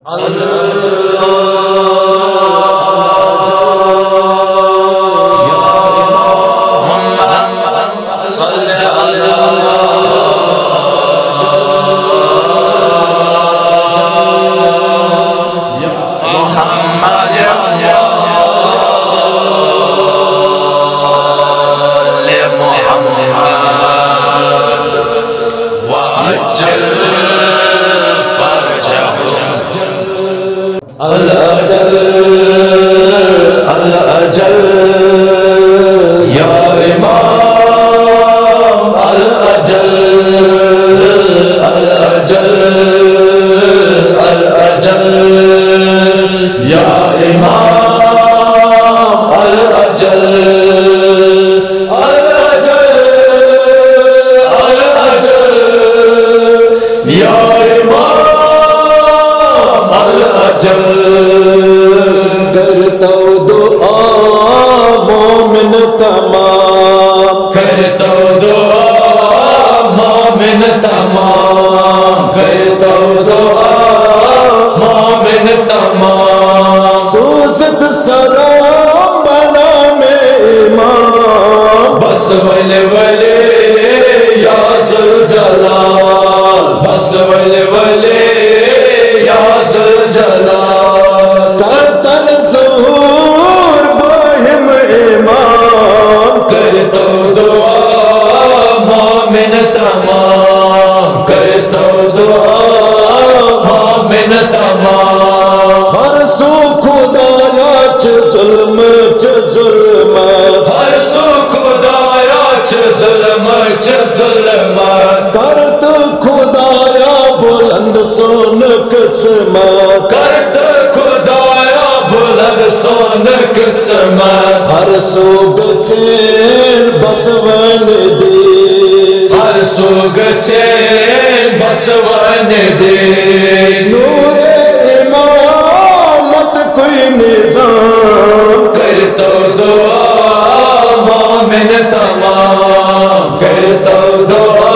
ہر سوگ چین بسون دے، ہر سوگ چین بسون دے، نور امامت کوئی نظام کرتا دعا مومن تمام، کرتا دعا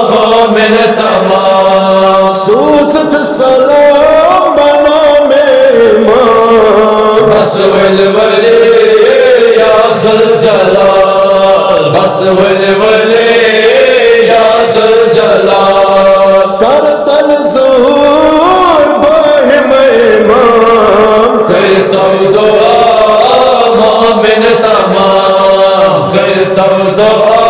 مومن تمام، سوزت سلام بنا میں امام، بس ولولے یا ذوالجلال، بس ولولے یا ذوالجلال، کرتن ظہور باہم امام، کرتا دعا مومن تمام، کرتا دعا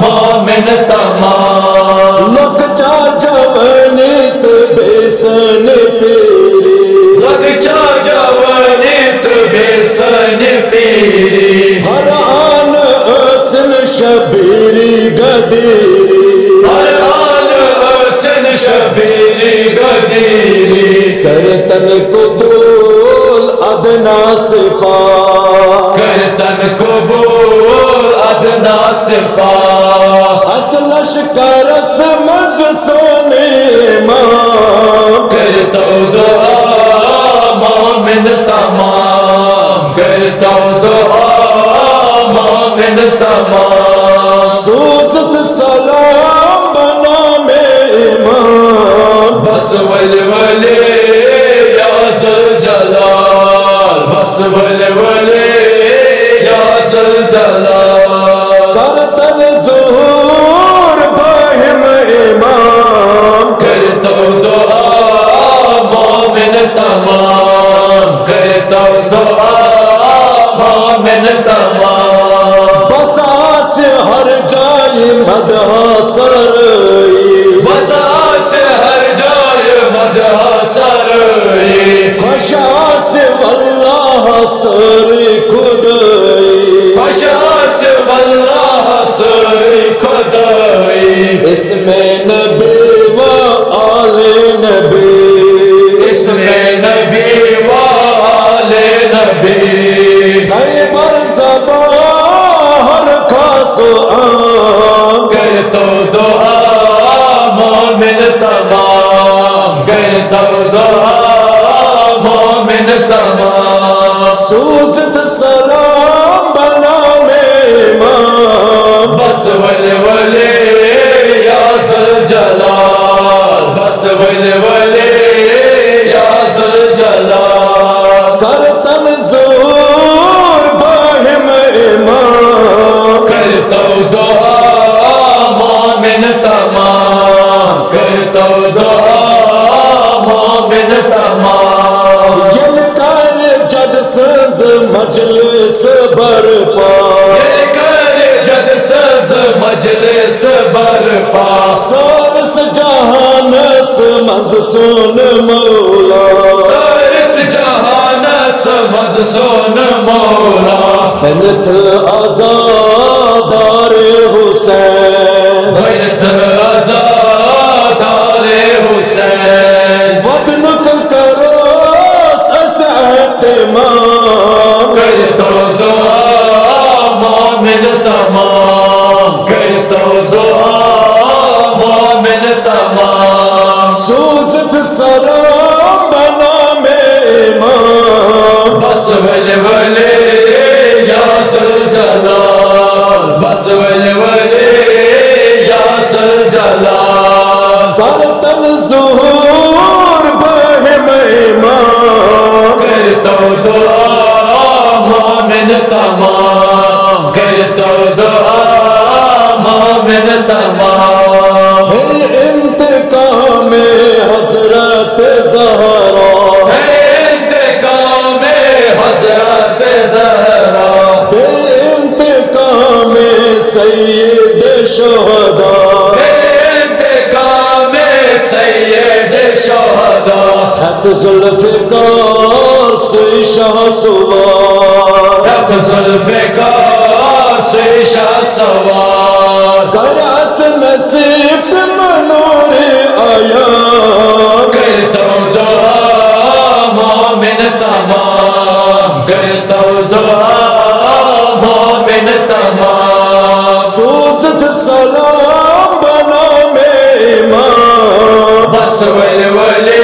مومن تمام، لک چا جوانیت بیسن پیری، لک چا جوانیت بیسن پیری، ہر آن حسن شبیری گدیری، ہر آن حسن شبیری گدیری، کرتن قبول ادنا سپا، کرتن قبول ادنا سپا، اصلش کرس مز سونے امام، کرتا دعا مومن تمام، کرتا دعا مومن تمام، سوزت سلام بنا میں امام، بس ولولے یا ذوالجلال، بس ولولے یا ذوالجلال، کرتن ظہور باہم امام، کرتا دعا مومن تمام، کرتا دعا مومن تمام، بساس ہر جائے مدح سرائی، بساس ہر جائے مدح سرائی، خشاس واللہ سر خدائی، خشاس واللہ سر خدائی، اس میں نبی و آل نبی، اس میں نبی و آل نبی، خیبر زبان ہر خاص و عام، کرتا دعا مومن تمام، کرتا دعا مومن تمام، سوزت سلام بنا میں امام، بس ولولے یا ذوالجلال، بس ولولے مجلس برپا کر جد سز مجلس برپا سارس جہانس مز سون مولا سارس جہانس مز سون مولا بنت آزادار حسین بنت آزادار حسین وطنک کرو سس اہتمام کر تو دعا مومن تمام کر تو دعا مومن تمام سوزت سلام بنا میں امام بس ولی ولی یا ذوالجلال بس ولی ولی یا ذوالجلال کرتن ظہور بہم امام کر تو دعا مومن تمام کر تو دعا مومن تمام ہے انتقام حضرت زہرا ہے انتقام حضرت زہرا بے انتقام سید شہداء ہے انتقام سید شہداء حت ذوالفقار سوئی شاہ سوار رت ذوالفقار سے شاہ سوار کر اس نصیب منور آیا کر تو دعا مومن تمام کر تو دعا مومن تمام سوزت سلام بنا میں امام بس ولی ولی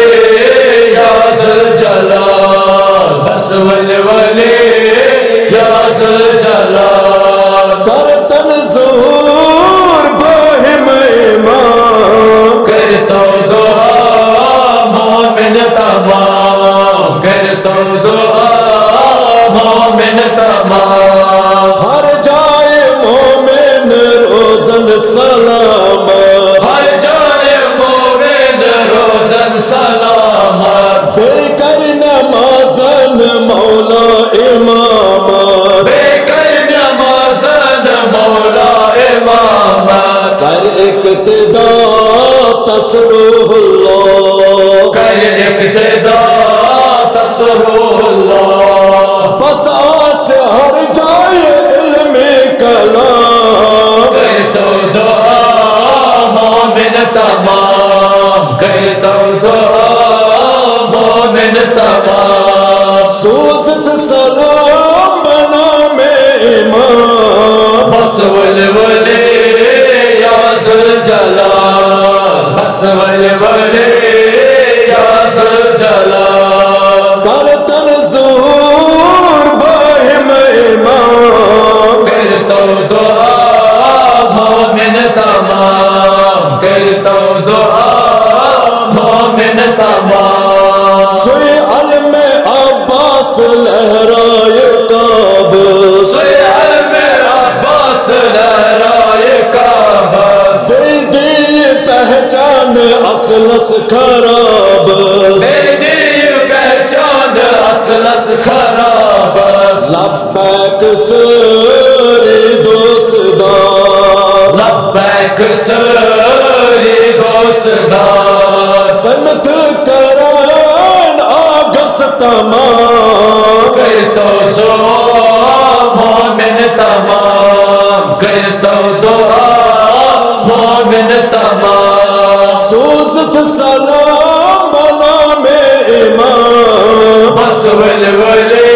یا ذوالجلال بس ولی ولی یا ذوالجلال کرتن ظہور بہم امام کر تو دعا مومن تمام کر تو دعا مومن تمام ہر جائے مومن روزن سلام ہر جائے مومن روزن سلامت بے کر نمازن مولا امام بے کر نمازن مولا امامت کر اقتدا تسروح اللہ کر اقتدا تسروح اللہ بس آس ہر جائے علم کلام کر تو دعا مومن تمام کر تو دعا مومن تمام سوزت سلام بنا میں امام بس ولی ولی یا ذوالجلال بس ولی ولی یا ذوالجلال کرتن ظہور بہم امام کر تو دعا مومن تمام کر تو دعا مومن تمام سوئی علم عباس لہرائے کعب سیال میں عباس لہرائے کعبہ زیدی پہچان اصلس خراب زیدی پہچان اصلس خراب لبیک سری دوستدار لبیک سری دوستدار سمت کرن آگس تمام کر تو دعا مومن تمام کر تو دعا مومن تمام سوزت سلام بنا میں امام بس ولی ولی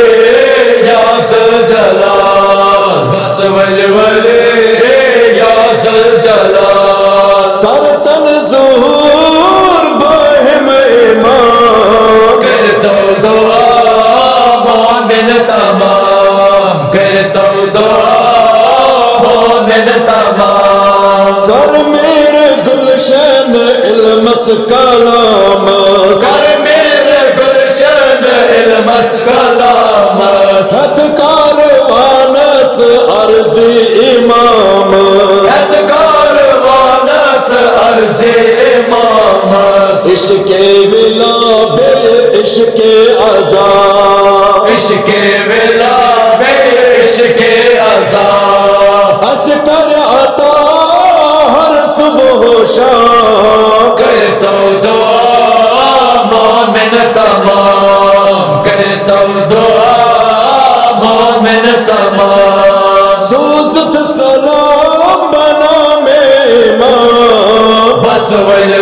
یا ذوالجلال بس ولی ولی یا ذوالجلال کرتن ظہور بہم امام کر تو دعا مومن تمام کر تو دعا مومن تمام کر میرے گلشن علمس کلام کر میرے گلشن علمس کلام ست کاروانس عرضی امام کاروانس عرض امام عشق ولا بے عشق عذاب عشق ولا کرتا دعا مومن تمام، کرتا دعا مومن تمام. سوزت سلام بنا میں امام، بس ول